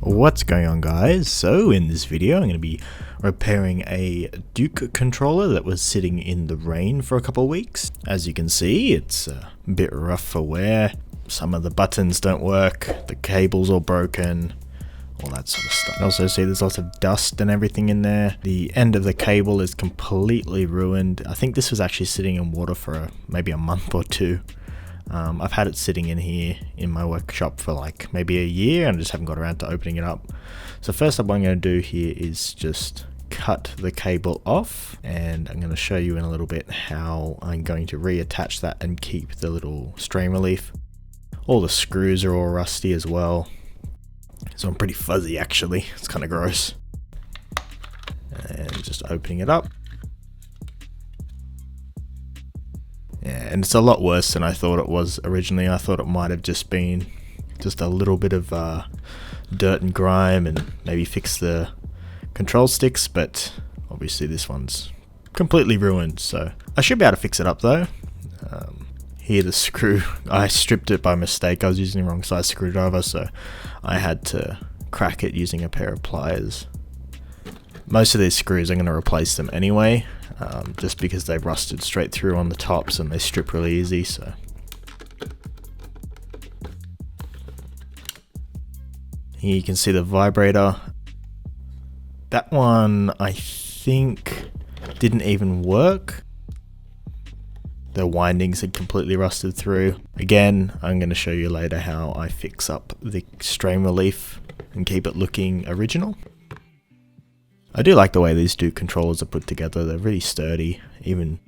What's going on, guys? So in this video I'm going to be repairing a Duke controller that was sitting in the rain for a couple of weeks. As you can see, it's a bit rough for wear. Some of the buttons don't work, the cable's all broken, all that sort of stuff. You can also see there's lots of dust and everything in there. The end of the cable is completely ruined. I think this was actually sitting in water for maybe a month or two. I've had it sitting in here in my workshop for like maybe a year and I just haven't got around to opening it up. So first up, what I'm going to do here is just cut the cable off, and I'm going to show you in a little bit how I'm going to reattach that and keep the little strain relief. All the screws are all rusty as well, so I'm pretty fuzzy actually. It's kind of gross. And just opening it up. Yeah, and it's a lot worse than I thought it was originally. I thought it might have just been just a little bit of dirt and grime and maybe fix the control sticks, but obviously this one's completely ruined, so I should be able to fix it up though. Here the screw, I stripped it by mistake. I was using the wrong size screwdriver, so I had to crack it using a pair of pliers. Most of these screws I'm going to replace them anyway, just because they've rusted straight through on the tops and they strip really easy. So here you can see the vibrator. That one I think didn't even work. The windings had completely rusted through. Again, I'm going to show you later how I fix up the strain relief and keep it looking original. I do like the way these Duke controllers are put together. They're really sturdy. Even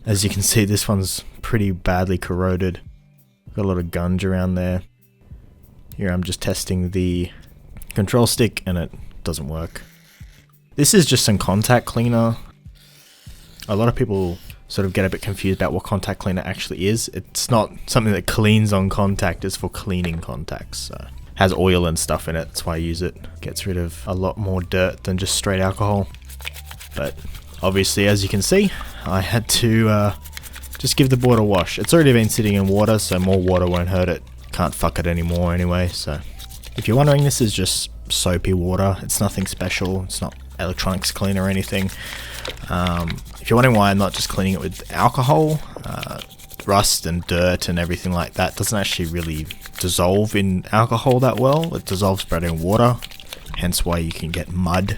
as you can see, this one's pretty badly corroded. Got a lot of gunge around there. Here I'm just testing the control stick and it doesn't work. This is just some contact cleaner. A lot of people sort of get a bit confused about what contact cleaner actually is. It's not something that cleans on contact, it's for cleaning contacts. So has oil and stuff in it, that's why I use it. Gets rid of a lot more dirt than just straight alcohol. But obviously, as you can see, I had to just give the board a wash. It's already been sitting in water, so more water won't hurt it. Can't fuck it anymore anyway. So if you're wondering, this is just soapy water. It's nothing special. It's not electronics cleaner or anything. If you're wondering why I'm not just cleaning it with alcohol, rust and dirt and everything like that doesn't actually really dissolve in alcohol that well. It dissolves better in water, hence why you can get mud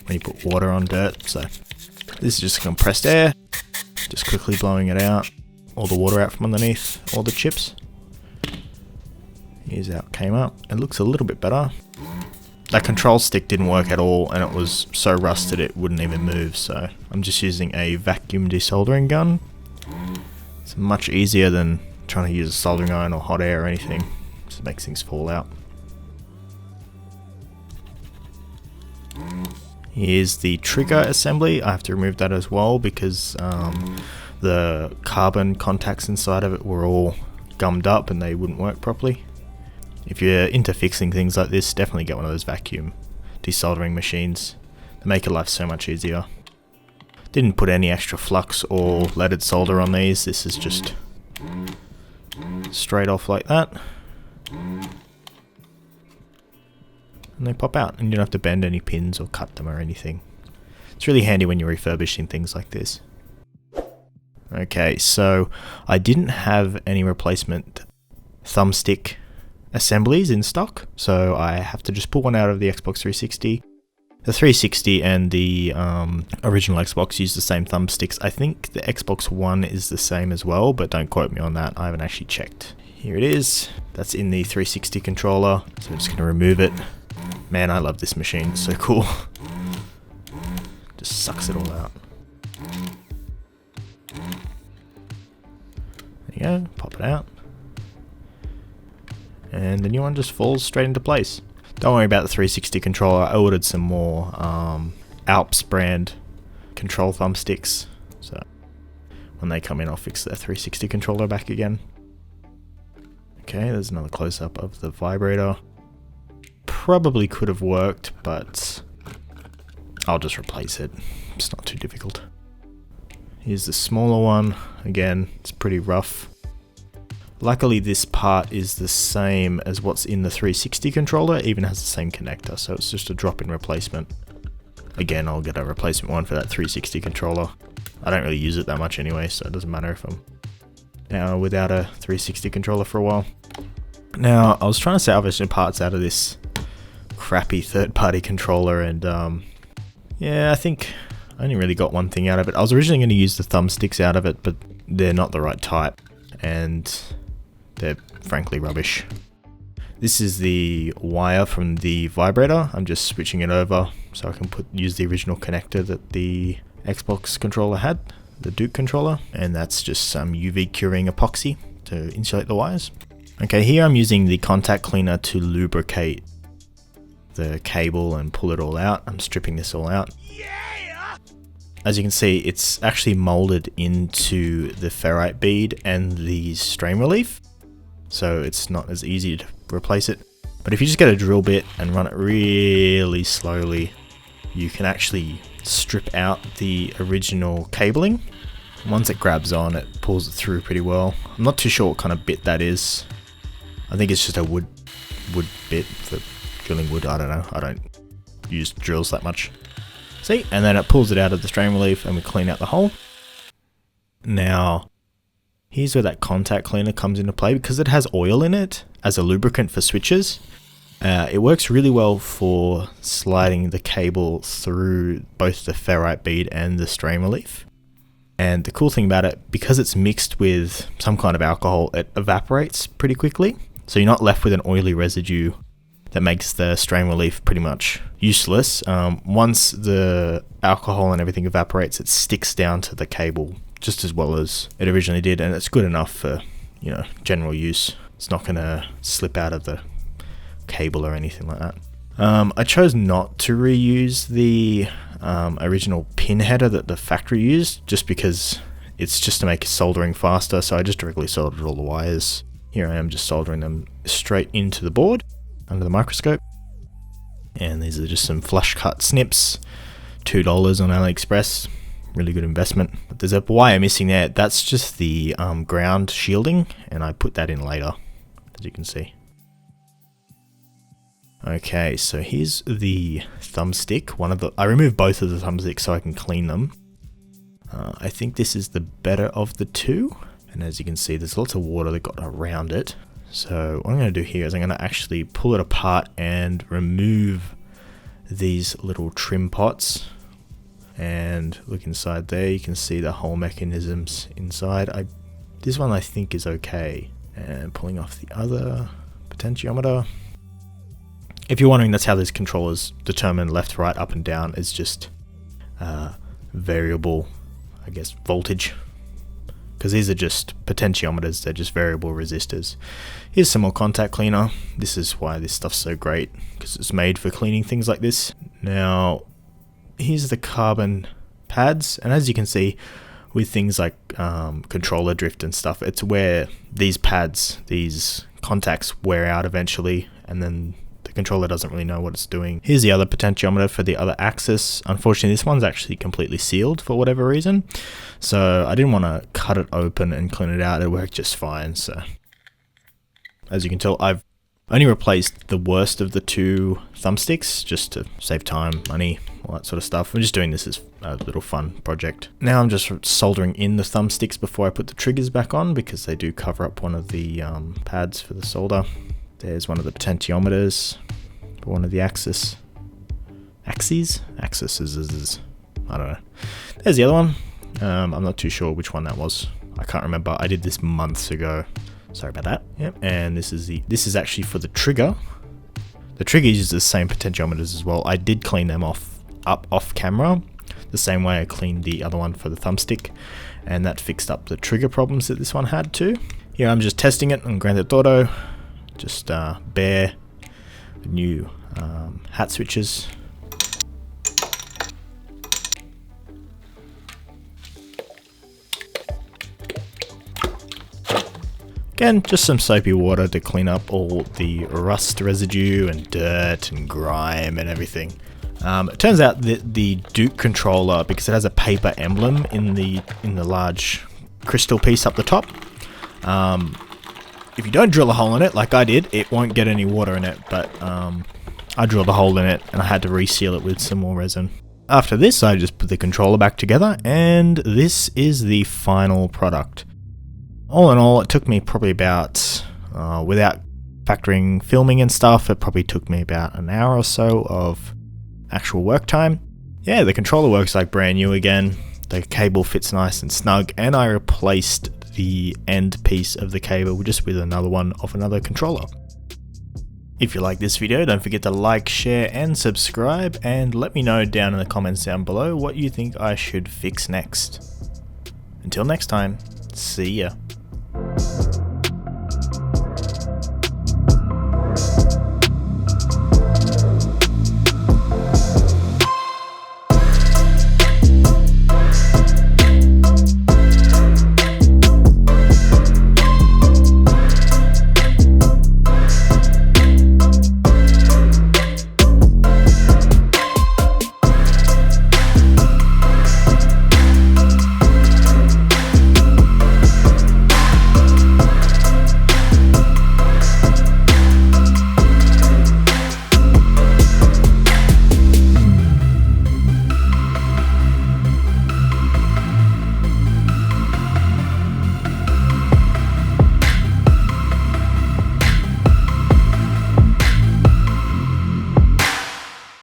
when you put water on dirt. So this is just compressed air, just quickly blowing it out, all the water out from underneath all the chips. Here's how it came up. It looks a little bit better. That control stick didn't work at all and it was so rusted it wouldn't even move, so I'm just using a vacuum desoldering gun. It's much easier than trying to use a soldering iron or hot air or anything. Just makes things fall out. Here's the trigger assembly. I have to remove that as well because the carbon contacts inside of it were all gummed up and they wouldn't work properly. If you're into fixing things like this, definitely get one of those vacuum desoldering machines. They make your life so much easier. Didn't put any extra flux or leaded solder on these. This is just straight off like that. And they pop out and you don't have to bend any pins or cut them or anything. It's really handy when you're refurbishing things like this. Okay, so I didn't have any replacement thumbstick assemblies in stock, so I have to just pull one out of the Xbox 360. The 360 and the original Xbox use the same thumbsticks. I think the Xbox One is the same as well, but don't quote me on that. I haven't actually checked. Here it is. That's in the 360 controller, so I'm just going to remove it. Man, I love this machine. It's so cool. Just sucks it all out. There you go. Pop it out. And the new one just falls straight into place. Don't worry about the 360 controller. I ordered some more Alps brand control thumbsticks, so when they come in I'll fix the 360 controller back again. Okay, there's another close-up of the vibrator. Probably could have worked, but I'll just replace it. It's not too difficult. Here's the smaller one. Again, it's pretty rough. Luckily this part is the same as what's in the 360 controller, it even has the same connector, so it's just a drop-in replacement. Again, I'll get a replacement one for that 360 controller. I don't really use it that much anyway, so it doesn't matter if I'm now without a 360 controller for a while. Now, I was trying to salvage some parts out of this crappy third-party controller, and yeah, I think I only really got one thing out of it. I was originally going to use the thumbsticks out of it, but they're not the right type, and they're frankly rubbish. This is the wire from the Vibrator. I'm just switching it over so I can use the original connector that the Xbox controller had, the Duke controller, and that's just some UV curing epoxy to insulate the wires. Okay, here I'm using the contact cleaner to lubricate the cable and pull it all out. I'm stripping this all out. As you can see, it's actually molded into the ferrite bead and the strain relief, so it's not as easy to replace it. But if you just get a drill bit and run it really slowly, you can actually strip out the original cabling. Once it grabs on, it pulls it through pretty well. I'm not too sure what kind of bit that is. I think it's just a wood bit for drilling wood. I don't know. I don't use drills that much. See, and then it pulls it out of the strain relief and we clean out the hole. Now, here's where that contact cleaner comes into play because it has oil in it as a lubricant for switches. It works really well for sliding the cable through both the ferrite bead and the strain relief. And the cool thing about it, because it's mixed with some kind of alcohol, it evaporates pretty quickly. So you're not left with an oily residue that makes the strain relief pretty much useless. Once the alcohol and everything evaporates, it sticks down to the cable just as well as it originally did, and it's good enough for, you know, general use. It's not going to slip out of the cable or anything like that. I chose not to reuse the original pin header that the factory used, just because it's just to make soldering faster, so I just directly soldered all the wires. Here I am just soldering them straight into the board under the microscope. And these are just some flush cut snips, $2 on AliExpress, really good investment. But there's a wire missing there, that's just the ground shielding, and I put that in later, as you can see. Okay, so here's the thumbstick. I removed both of the thumbsticks so I can clean them. I think this is the better of the two, and as you can see there's lots of water that got around it. So what I'm going to do here is I'm going to actually pull it apart and remove these little trim pots, and look inside there, you can see the whole mechanisms inside. This one I think is okay, and pulling off the other potentiometer. If you're wondering, that's how this controller's determined left, right, up and down, is just variable, I guess, voltage. Because these are just potentiometers, they're just variable resistors. Here's some more contact cleaner. This is why this stuff's so great, because it's made for cleaning things like this. Now, here's the carbon pads, and as you can see, with things like controller drift and stuff, it's where these pads, these contacts wear out eventually, and then the controller doesn't really know what it's doing. Here's the other potentiometer for the other axis. Unfortunately, this one's actually completely sealed for whatever reason, so I didn't want to cut it open and clean it out. It worked just fine. So as you can tell, I've only replaced the worst of the two thumbsticks just to save time, money, all that sort of stuff. I'm just doing this as a little fun project. Now I'm just soldering in the thumbsticks before I put the triggers back on, because they do cover up one of the pads for the solder. There's one of the potentiometers for one of the axes. Axes is, I don't know. There's the other one. I'm not too sure which one that was. I can't remember. I did this months ago. Sorry about that. Yep. And this is actually for the trigger. The trigger uses the same potentiometers as well. I did clean them off camera, the same way I cleaned the other one for the thumbstick, and that fixed up the trigger problems that this one had too. Here I'm just testing it on Grand Theft Auto. Just bare new hat switches. Again, just some soapy water to clean up all the rust residue and dirt and grime and everything. It turns out that the Duke controller, because it has a paper emblem in the large crystal piece up the top, if you don't drill a hole in it, like I did, it won't get any water in it, but I drilled a hole in it and I had to reseal it with some more resin. After this, I just put the controller back together, and this is the final product. All in all, it took me probably about, without factoring filming and stuff, it probably took me about an hour or so of actual work time. Yeah, the controller works like brand new again. The cable fits nice and snug, and I replaced the end piece of the cable just with another one of another controller. If you like this video, don't forget to like, share and subscribe, and let me know down in the comments down below what you think I should fix next. Until next time, see ya.